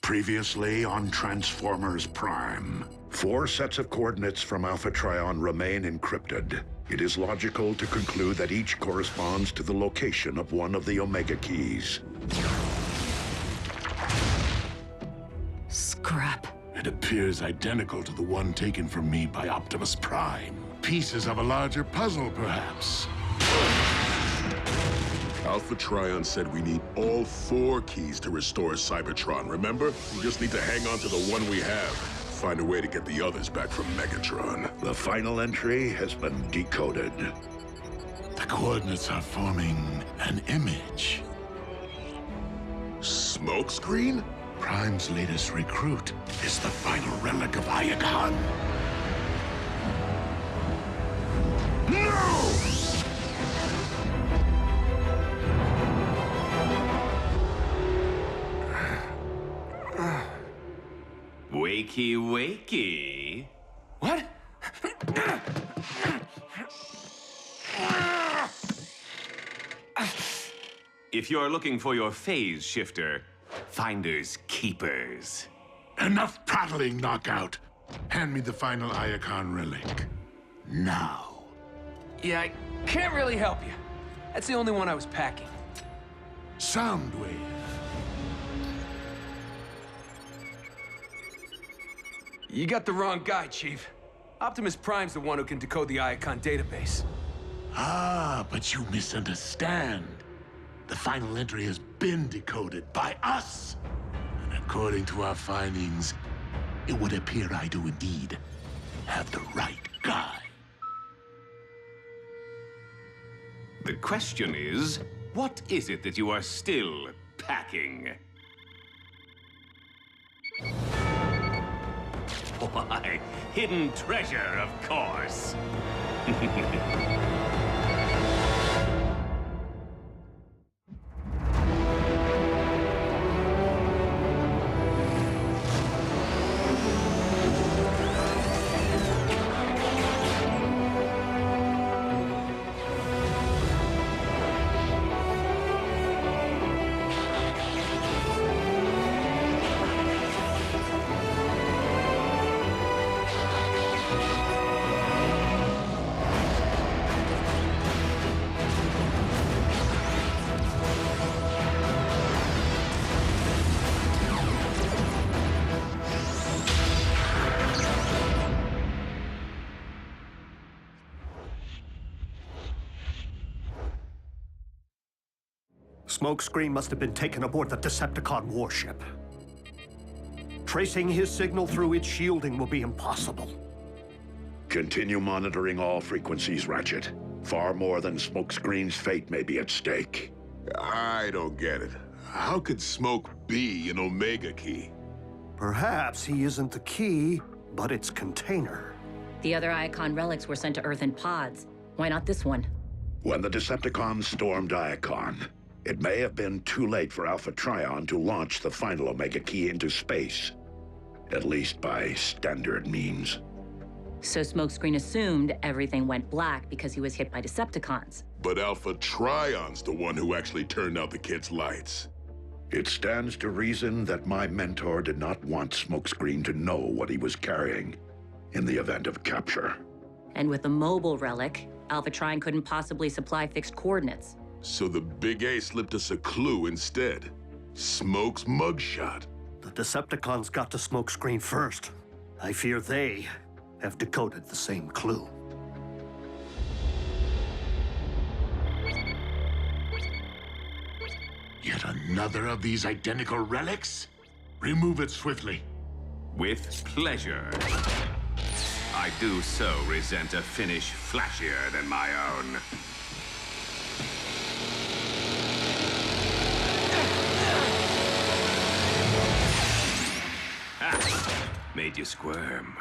Previously on Transformers Prime. 4 sets of coordinates from Alpha Trion remain encrypted. It is logical to conclude that each corresponds to the location of one of the Omega keys. Scrap. It appears identical to the one taken from me by Optimus Prime. Pieces of a larger puzzle, perhaps. Alpha Trion said we need all 4 keys to restore Cybertron, remember? We just need to hang on to the one we have. Find a way to get the others back from Megatron. The final entry has been decoded. The coordinates are forming an image. Smokescreen? Prime's latest recruit is the final relic of Iacon. No! Wakey, wakey. What? If you're looking for your phase shifter, finders keepers. Enough prattling, Knockout. Hand me the final Iacon relic. Now. Yeah, I can't really help you. That's the only one I was packing. Soundwave. You got the wrong guy, Chief. Optimus Prime's the one who can decode the Iacon database. Ah, but you misunderstand. The final entry has been decoded by us. And according to our findings, it would appear I do indeed have the right guy. The question is, what is it that you are still packing? Why, hidden treasure, of course. Smokescreen must have been taken aboard the Decepticon warship. Tracing his signal through its shielding will be impossible. Continue monitoring all frequencies, Ratchet. Far more than Smokescreen's fate may be at stake. I don't get it. How could Smoke be an Omega key? Perhaps he isn't the key, but its container. The other Iacon relics were sent to Earth in pods. Why not this one? When the Decepticons stormed Iacon, it may have been too late for Alpha Trion to launch the final Omega key into space. At least by standard means. So Smokescreen assumed everything went black because he was hit by Decepticons. But Alpha Trion's the one who actually turned out the kid's lights. It stands to reason that my mentor did not want Smokescreen to know what he was carrying in the event of capture. And with the mobile relic, Alpha Trion couldn't possibly supply fixed coordinates. So the Big A slipped us a clue instead. Smoke's mugshot. The Decepticons got to Smokescreen first. I fear they have decoded the same clue. Yet another of these identical relics? Remove it swiftly. With pleasure. I do so resent a finish flashier than my own. Made you squirm.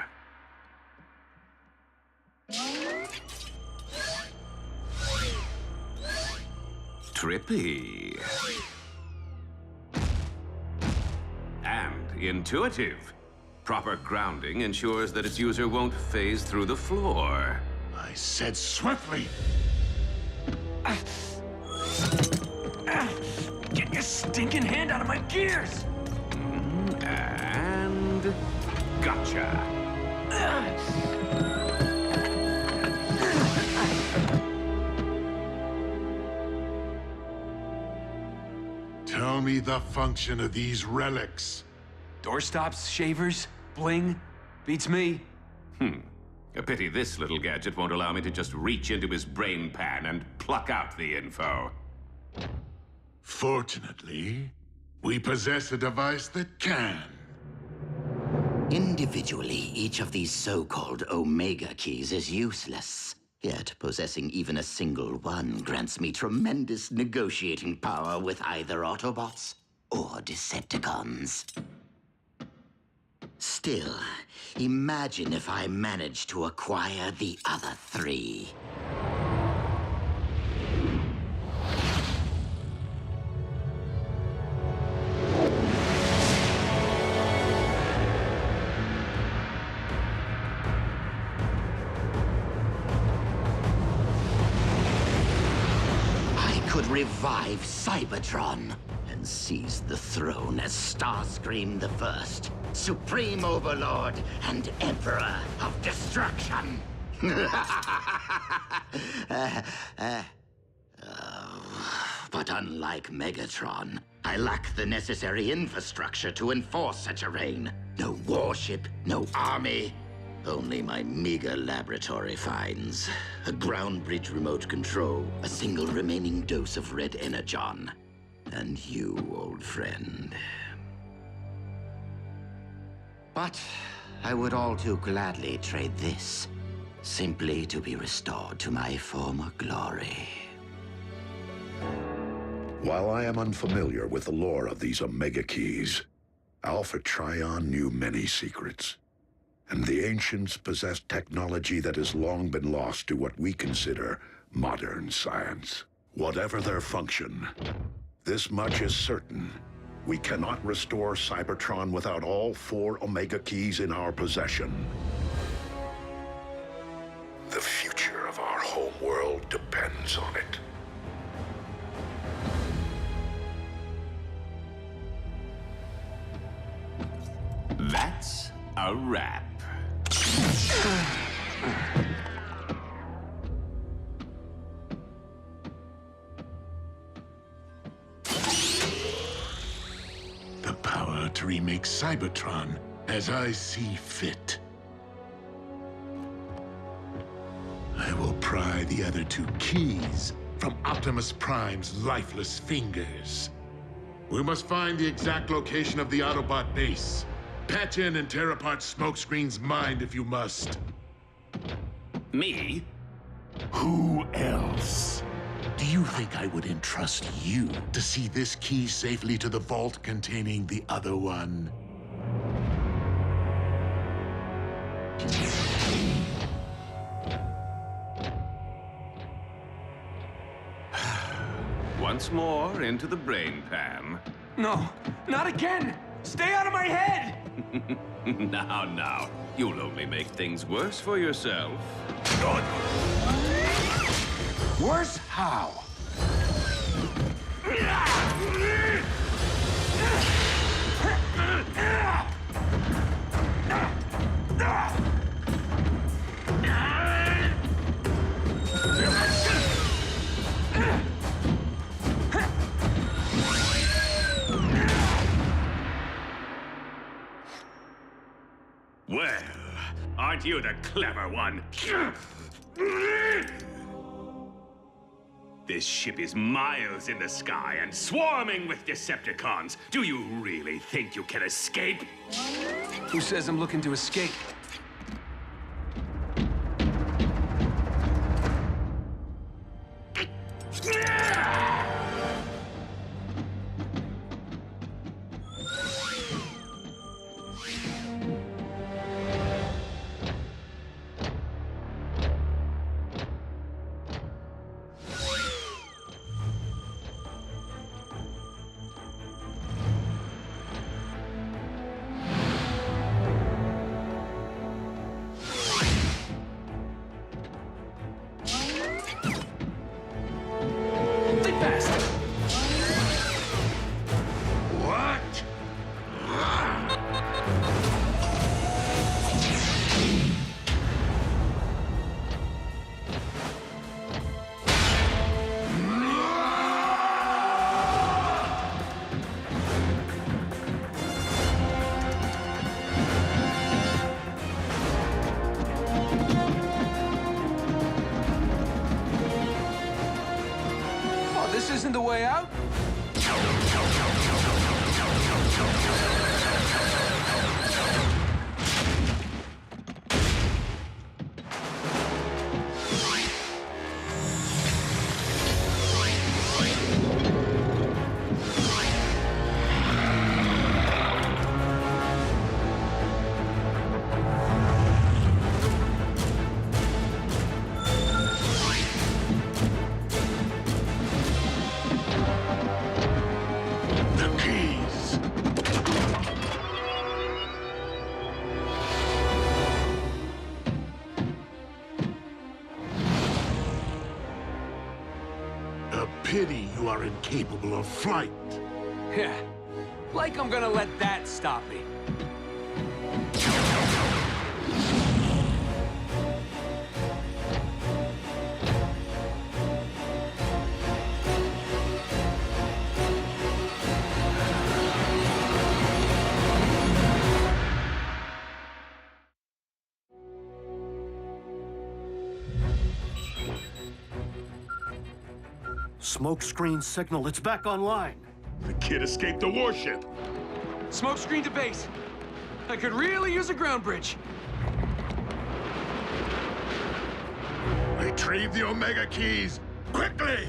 Trippy. And intuitive. Proper grounding ensures that its user won't phase through the floor. I said swiftly. Get your stinking hand out of my gears! And gotcha. Tell me the function of these relics. Doorstops, shavers, bling. Beats me. A pity this little gadget won't allow me to just reach into his brain pan and pluck out the info. Fortunately, we possess a device that can. Individually, each of these so-called Omega keys is useless. Yet, possessing even a single one grants me tremendous negotiating power with either Autobots or Decepticons. Still, imagine if I managed to acquire the other three. Revive Cybertron and seize the throne as Starscream the First, Supreme Overlord and Emperor of Destruction. But unlike Megatron, I lack the necessary infrastructure to enforce such a reign. No warship, no army. Only my meager laboratory finds. A ground bridge remote control, a single remaining dose of Red Energon. And you, old friend. But I would all too gladly trade this, simply to be restored to my former glory. While I am unfamiliar with the lore of these Omega keys, Alpha Trion knew many secrets. And the ancients possessed technology that has long been lost to what we consider modern science. Whatever their function, this much is certain. We cannot restore Cybertron without all 4 Omega keys in our possession. The future of our home world depends on it. That's a wrap. The power to remake Cybertron as I see fit. I will pry the other 2 keys from Optimus Prime's lifeless fingers. We must find the exact location of the Autobot base. Patch in and tear apart Smokescreen's mind if you must. Me? Who else? Do you think I would entrust you to see this key safely to the vault containing the other one? Once more into the brain pan. No, not again! Stay out of my head! Now. You'll only make things worse for yourself. Worse how? Well, aren't you the clever one? This ship is miles in the sky and swarming with Decepticons. Do you really think you can escape? Who says I'm looking to escape? the way out? Pity you are incapable of flight. Yeah. Like I'm gonna let that stop me. Smokescreen signal, it's back online. The kid escaped the warship. Smokescreen to base. I could really use a ground bridge. Retrieve the Omega keys, quickly!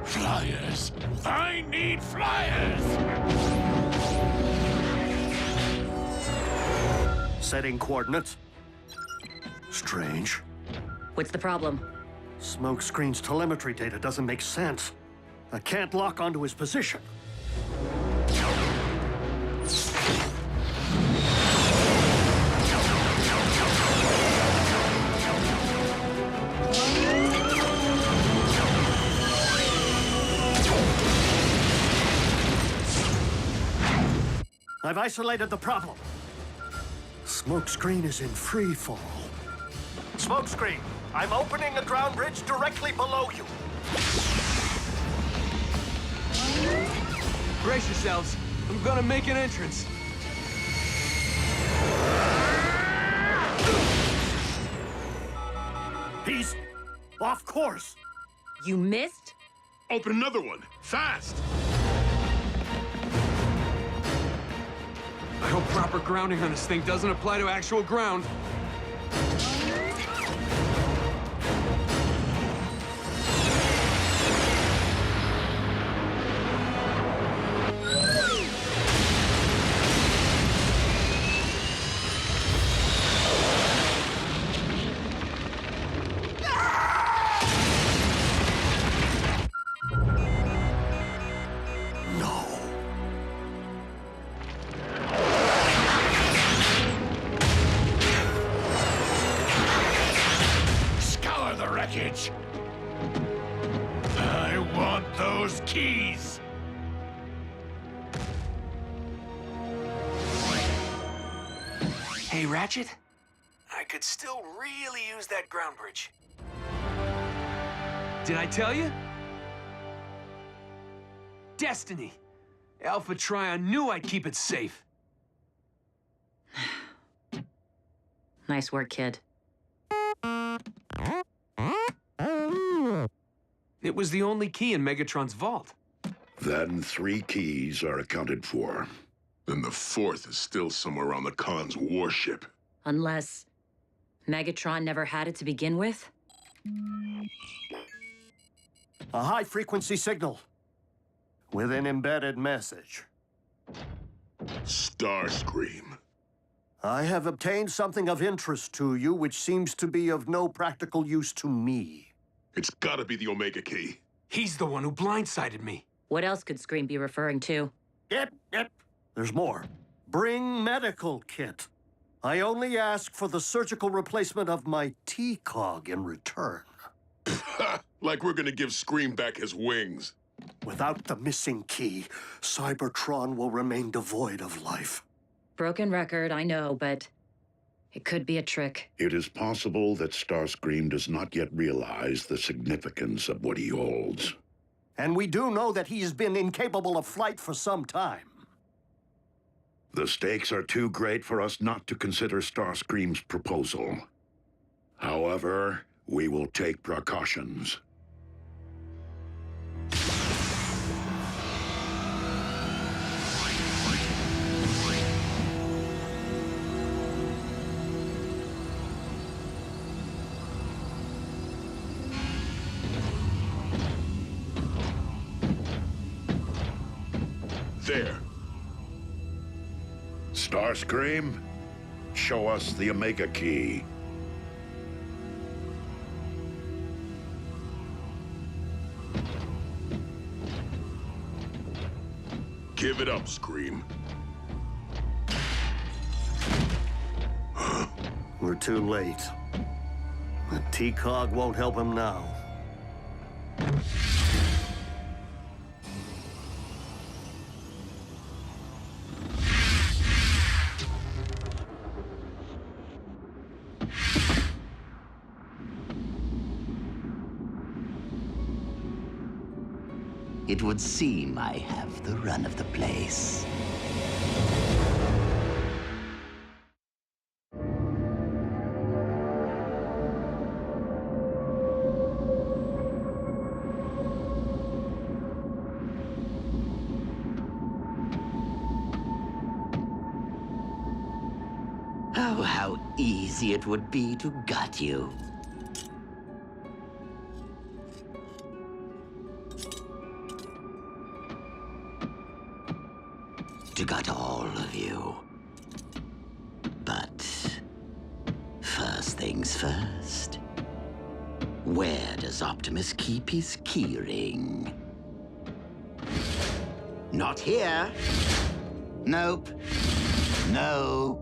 Flyers! I need flyers! Setting coordinates. Strange. What's the problem? Smokescreen's telemetry data doesn't make sense. I can't lock onto his position. I've isolated the problem. Smokescreen is in free fall. Smokescreen, I'm opening a ground bridge directly below you. Brace yourselves. I'm gonna make an entrance. He's off course. You missed? Open another one, fast! I hope proper grounding on this thing doesn't apply to actual ground. I want those keys! Hey, Ratchet. I could still really use that ground bridge. Did I tell you? Destiny. Alpha Trion knew I'd keep it safe. Nice work, kid. It was the only key in Megatron's vault. Then 3 keys are accounted for. Then the 4th is still somewhere on the Khan's warship. Unless Megatron never had it to begin with? A high-frequency signal with an embedded message. Starscream. I have obtained something of interest to you, which seems to be of no practical use to me. It's gotta be the Omega key. He's the one who blindsided me. What else could Scream be referring to? Yep. There's more. Bring medical kit. I only ask for the surgical replacement of my T-cog in return. Like we're gonna give Scream back his wings. Without the missing key, Cybertron will remain devoid of life. Broken record, I know, but it could be a trick. It is possible that Starscream does not yet realize the significance of what he holds. And we do know that he has been incapable of flight for some time. The stakes are too great for us not to consider Starscream's proposal. However, we will take precautions. There. Starscream, show us the Omega Key. Give it up, Scream. We're too late. The T-Cog won't help him now. It would seem I have the run of the place. Oh, how easy it would be to gut you. To gut all of you. But first things first. Where does Optimus keep his keyring? Not here. Nope. No.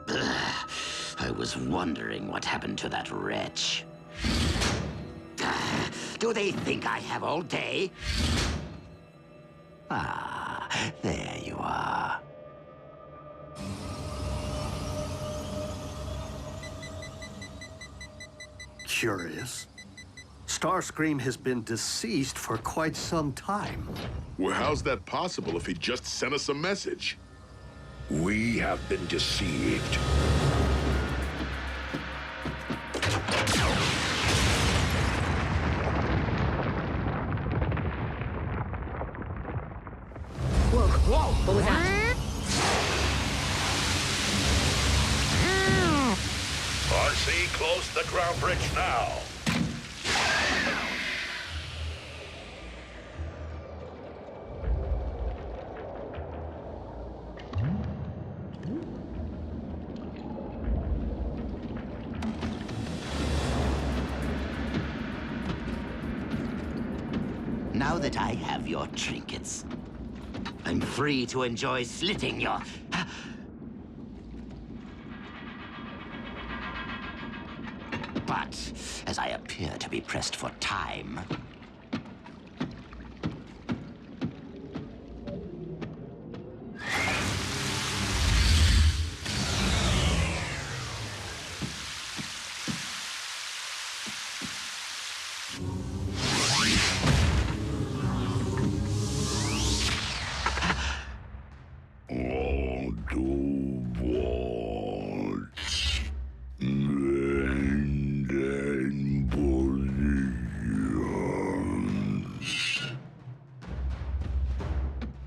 Ugh. I was wondering what happened to that wretch. Do they think I have all day? Ah, there you are. Curious. Starscream has been deceased for quite some time. Well, how's that possible if he just sent us a message? We have been deceived. Whoa, what was that? RC, close the ground bridge now. Now that I have your trinkets, I'm free to enjoy slitting your... But, as I appear to be pressed for time...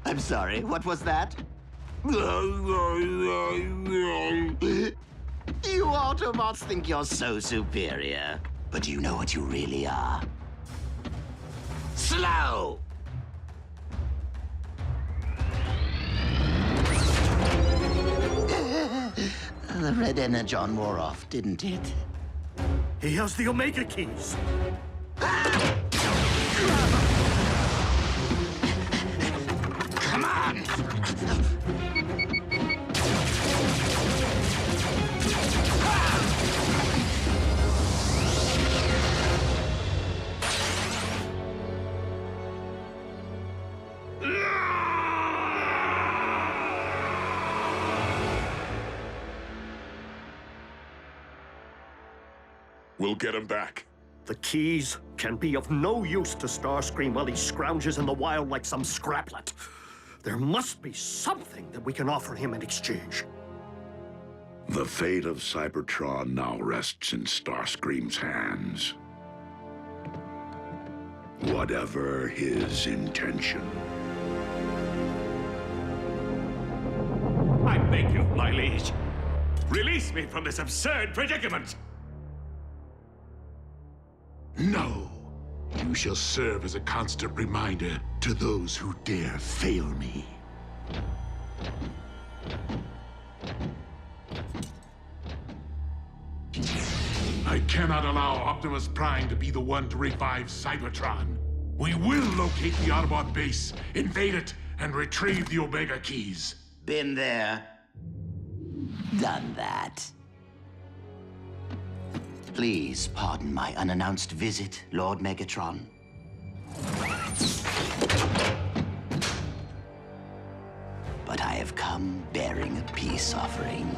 I'm sorry, what was that? You Autobots think you're so superior. But do you know what you really are? Slow! The Red Energon wore off, didn't it? He has the Omega Keys. Come on! We'll get him back. The keys can be of no use to Starscream while he scrounges in the wild like some scraplet. There must be something that we can offer him in exchange. The fate of Cybertron now rests in Starscream's hands. Whatever his intention. I beg you, my liege. Release me from this absurd predicament! No. You shall serve as a constant reminder to those who dare fail me. I cannot allow Optimus Prime to be the one to revive Cybertron. We will locate the Autobot base, invade it, and retrieve the Omega Keys. Been there. Done that. Please pardon my unannounced visit, Lord Megatron. But I have come bearing a peace offering.